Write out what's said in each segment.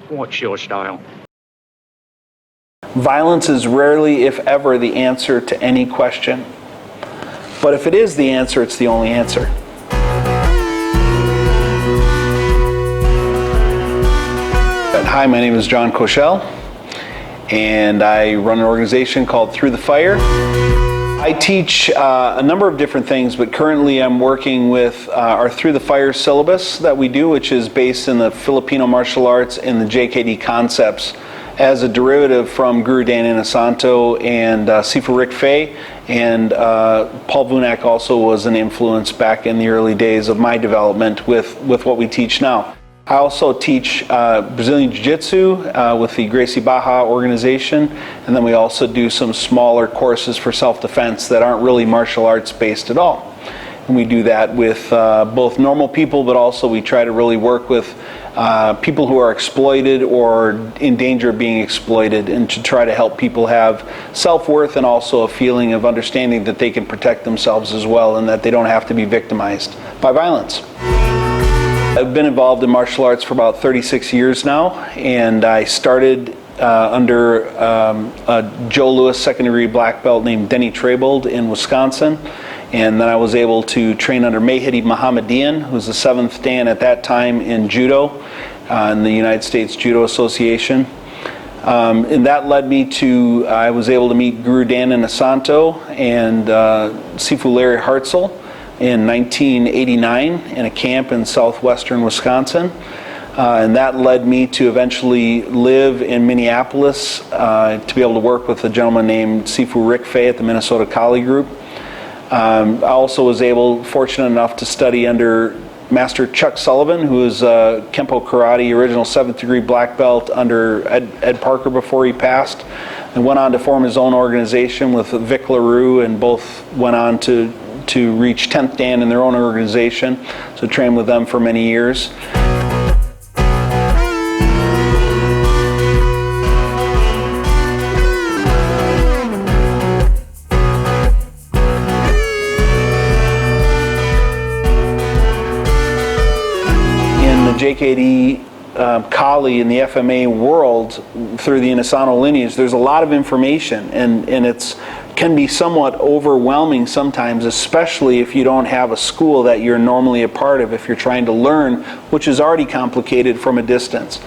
What's your style? Violence is rarely, if ever, the answer to any question. But if it is the answer, it's the only answer. Hi, my name is John Koeshall, and I run an organization called Thru The Fire. I teach a number of different things, but currently I'm working with our Thru The Fire syllabus that we do, which is based in the Filipino martial arts and the JKD concepts as a derivative from Guru Dan Inosanto and Sifu Rick Fei, and Paul Vunak also was an influence back in the early days of my development with what we teach now. I also teach Brazilian Jiu-Jitsu with the Gracie Baja organization, and then we also do some smaller courses for self-defense that aren't really martial arts based at all. And we do that with both normal people, but also we try to really work with people who are exploited or in danger of being exploited, and to try to help people have self-worth and also a feeling of understanding that they can protect themselves as well, and that they don't have to be victimized by violence. I've been involved in martial arts for about 36 years now, and I started under a Joe Louis second-degree black belt named Denny Traybold in Wisconsin, and then I was able to train under Mehdi Mohammedian, who's the 7th Dan at that time in Judo, in the United States Judo Association. And that led me to, I was able to meet Guru Dan Inosanto and Sifu Larry Hartzell in 1989 in a camp in southwestern Wisconsin. And that led me to eventually live in Minneapolis to be able to work with a gentleman named Sifu Rick Fei at the Minnesota Kali Group. I also was fortunate enough to study under Master Chuck Sullivan, who is Kempo Karate, original 7th degree black belt under Ed Parker before he passed, and went on to form his own organization with Vic LaRue, and both went on to reach 10th Dan in their own organization, so trained with them for many years. In the JKD Kali in the FMA world, through the Inosanto lineage, there's a lot of information, and it's can be somewhat overwhelming sometimes, especially if you don't have a school that you're normally a part of, if you're trying to learn, which is already complicated from a distance.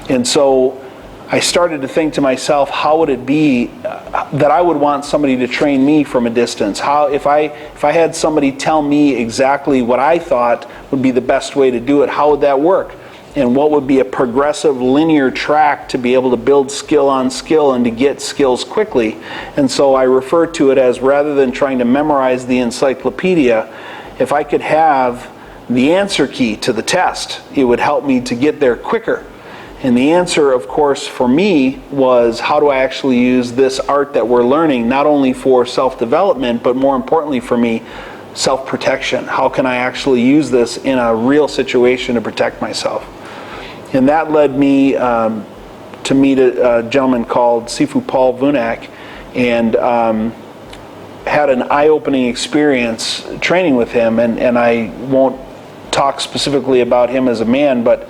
And so I started to think to myself, how would it be that I would want somebody to train me from a distance? How, if I had somebody tell me exactly what I thought would be the best way to do it, how would that work? And what would be a progressive linear track to be able to build skill on skill and to get skills quickly? And so I refer to it as, rather than trying to memorize the encyclopedia, if I could have the answer key to the test, it would help me to get there quicker. And the answer, of course, for me was, how do I actually use this art that we're learning, not only for self-development, but more importantly for me, self-protection? How can I actually use this in a real situation to protect myself? And that led me to meet a gentleman called Sifu Paul Vunak, and had an eye-opening experience training with him. And I won't talk specifically about him as a man, but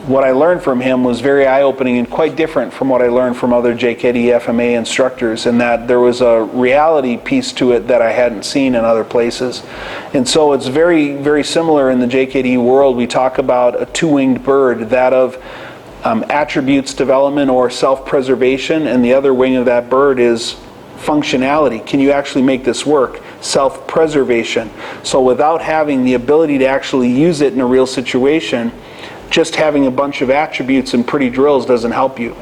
what I learned from him was very eye-opening and quite different from what I learned from other JKD FMA instructors, in that there was a reality piece to it that I hadn't seen in other places. And so it's very, very similar in the JKD world. We talk about a two-winged bird, that of attributes development or self-preservation, and the other wing of that bird is functionality. Can you actually make this work? Self-preservation. So without having the ability to actually use it in a real situation, just having a bunch of attributes and pretty drills doesn't help you.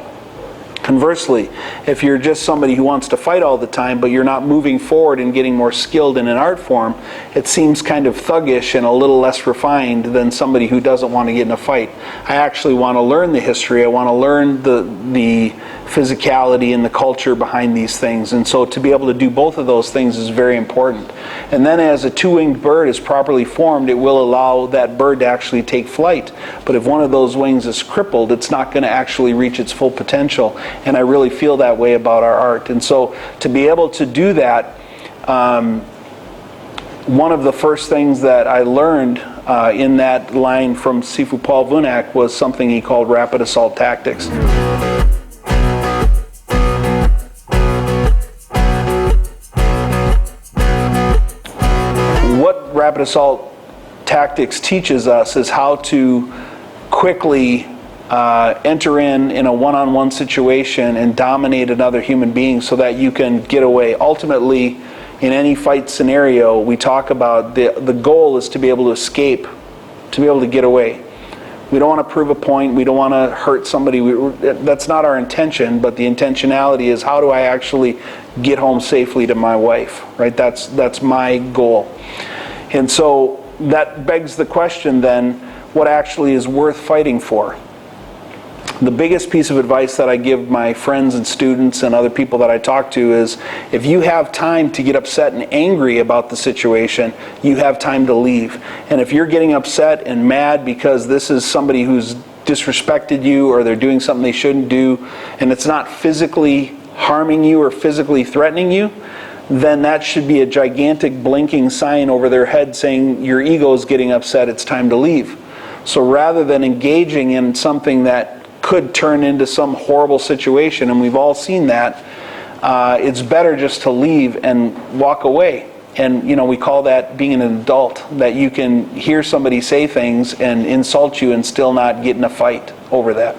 Conversely, if you're just somebody who wants to fight all the time, but you're not moving forward and getting more skilled in an art form, it seems kind of thuggish and a little less refined than somebody who doesn't want to get in a fight. I actually want to learn the history. I want to learn the physicality and the culture behind these things. And so to be able to do both of those things is very important. And then as a two-winged bird is properly formed, it will allow that bird to actually take flight. But if one of those wings is crippled, it's not going to actually reach its full potential. And I really feel that way about our art. And so to be able to do that, one of the first things that I learned in that line from Sifu Paul Vunak was something he called rapid assault tactics. What rapid assault tactics teaches us is how to quickly enter in a one-on-one situation and dominate another human being so that you can get away. Ultimately, in any fight scenario, we talk about the goal is to be able to escape, to be able to get away. We don't want to prove a point. We don't want to hurt somebody. That's not our intention, but the intentionality is how do I actually get home safely to my wife, right? That's my goal. And so that begs the question then, what actually is worth fighting for? The biggest piece of advice that I give my friends and students and other people that I talk to is, if you have time to get upset and angry about the situation, you have time to leave. And if you're getting upset and mad because this is somebody who's disrespected you or they're doing something they shouldn't do, and it's not physically harming you or physically threatening you, then that should be a gigantic blinking sign over their head saying your ego is getting upset, it's time to leave. So rather than engaging in something that could turn into some horrible situation, and we've all seen that, it's better just to leave and walk away. And we call that being an adult, that you can hear somebody say things and insult you and still not get in a fight over that.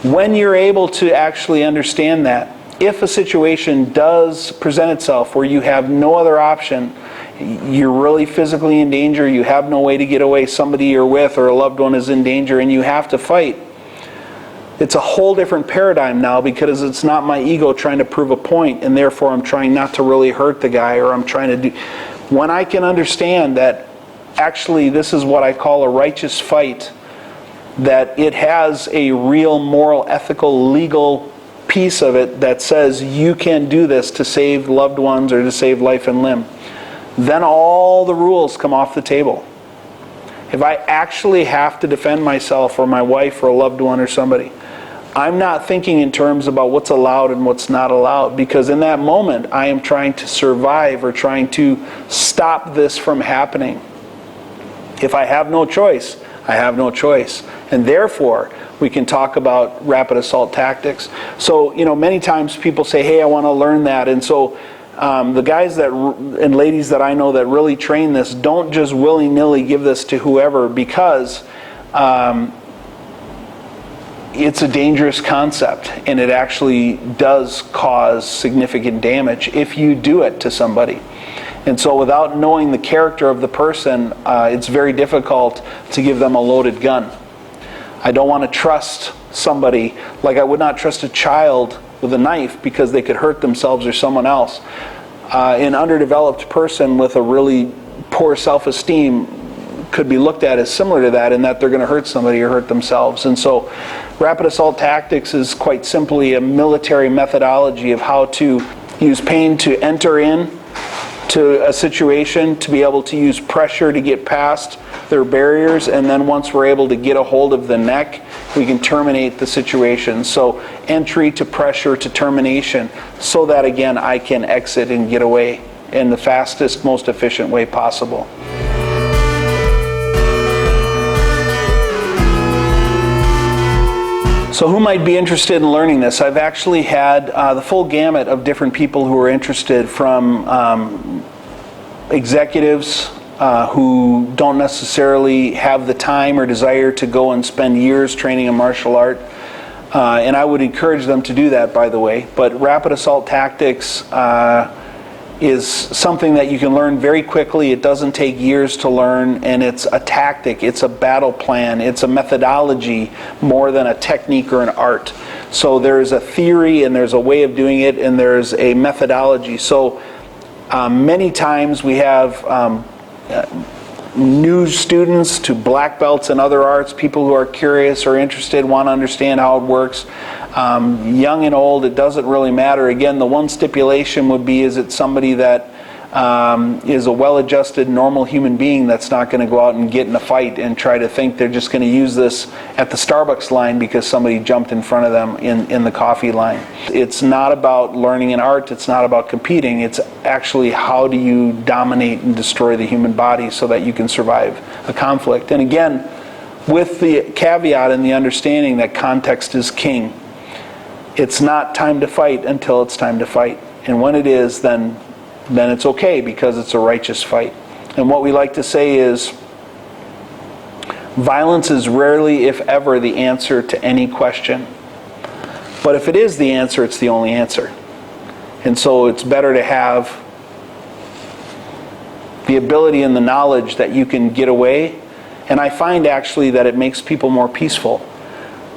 When you're able to actually understand that, if a situation does present itself where you have no other option, you're really physically in danger, you have no way to get away, somebody you're with or a loved one is in danger and you have to fight, it's a whole different paradigm now, because it's not my ego trying to prove a point and therefore I'm trying not to really hurt the guy, or I'm trying to do... When I can understand that actually this is what I call a righteous fight, that it has a real moral, ethical, legal piece of it that says you can do this to save loved ones or to save life and limb, then all the rules come off the table. If I actually have to defend myself or my wife or a loved one or somebody, I'm not thinking in terms about what's allowed and what's not allowed, because in that moment I am trying to survive or trying to stop this from happening. If I have no choice, I have no choice. And therefore, we can talk about rapid assault tactics. So, many times people say, hey, I want to learn that. And so the guys and ladies that I know that really train this don't just willy-nilly give this to whoever, because it's a dangerous concept and it actually does cause significant damage if you do it to somebody. And so without knowing the character of the person, it's very difficult to give them a loaded gun. I don't want to trust somebody like I would not trust a child with a knife because they could hurt themselves or someone else. An underdeveloped person with a really poor self-esteem could be looked at as similar to that, in that they're going to hurt somebody or hurt themselves. And so rapid assault tactics is quite simply a military methodology of how to use pain to enter in to a situation, to be able to use pressure to get past their barriers, and then once we're able to get a hold of the neck, we can terminate the situation. So entry to pressure to termination, so that again I can exit and get away in the fastest, most efficient way possible. So who might be interested in learning this? I've actually had the full gamut of different people who are interested, from executives who don't necessarily have the time or desire to go and spend years training a martial art. And I would encourage them to do that, by the way. But rapid assault tactics is something that you can learn very quickly. It doesn't take years to learn, and it's a tactic, it's a battle plan, it's a methodology more than a technique or an art. So there's a theory and there's a way of doing it and there's a methodology. So many times we have new students to black belts in other arts, people who are curious or interested, want to understand how it works. Young and old, it doesn't really matter. Again, the one stipulation would be, is it somebody that is a well-adjusted, normal human being that's not going to go out and get in a fight and try to think they're just going to use this at the Starbucks line because somebody jumped in front of them in the coffee line. It's not about learning an art. It's not about competing. It's actually how do you dominate and destroy the human body so that you can survive a conflict. And again, with the caveat and the understanding that context is king. It's not time to fight until it's time to fight. And when it is, then it's okay because it's a righteous fight. And what we like to say is, violence is rarely, if ever, the answer to any question. But if it is the answer, it's the only answer. And so it's better to have the ability and the knowledge that you can get away. And I find actually that it makes people more peaceful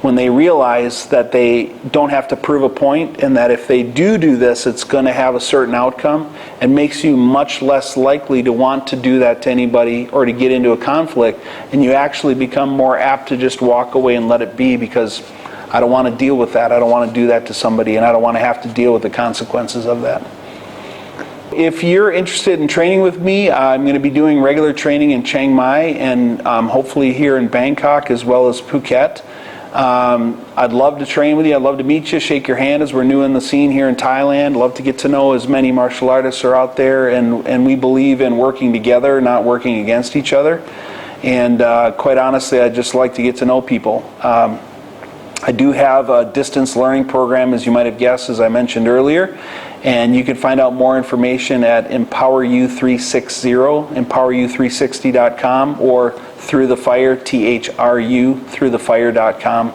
when they realize that they don't have to prove a point, and that if they do this, it's going to have a certain outcome, and makes you much less likely to want to do that to anybody or to get into a conflict, and you actually become more apt to just walk away and let it be because I don't want to deal with that. I don't want to do that to somebody, and I don't want to have to deal with the consequences of that. If you're interested in training with me, I'm going to be doing regular training in Chiang Mai and hopefully here in Bangkok as well as Phuket. I'd love to train with you. I'd love to meet you, shake your hand as we're new in the scene here in Thailand. Love to get to know as many martial artists are out there, and we believe in working together, not working against each other. And quite honestly, I'd just like to get to know people. I do have a distance learning program, as you might have guessed, as I mentioned earlier. And you can find out more information at EmpowerU360, EmpowerU360.com, or Thru The Fire, THRU, ThruTheFire.com.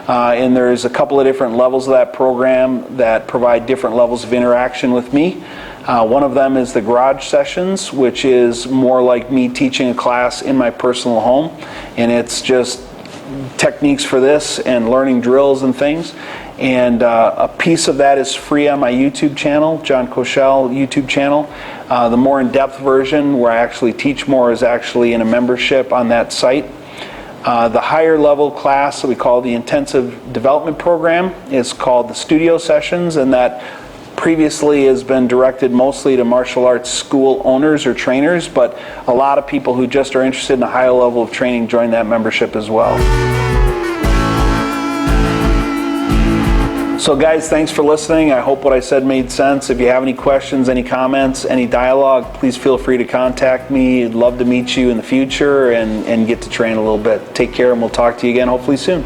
And there's a couple of different levels of that program that provide different levels of interaction with me. One of them is the garage sessions, which is more like me teaching a class in my personal home. And it's just techniques for this and learning drills and things. And a piece of that is free on my YouTube channel, John Koeshall YouTube channel. The more in-depth version, where I actually teach more, is actually in a membership on that site. The higher level class that we call the Intensive Development Program is called the Studio Sessions, and that previously has been directed mostly to martial arts school owners or trainers, but a lot of people who just are interested in a higher level of training join that membership as well. So guys, thanks for listening. I hope what I said made sense. If you have any questions, any comments, any dialogue, please feel free to contact me. I'd love to meet you in the future and get to train a little bit. Take care, and we'll talk to you again hopefully soon.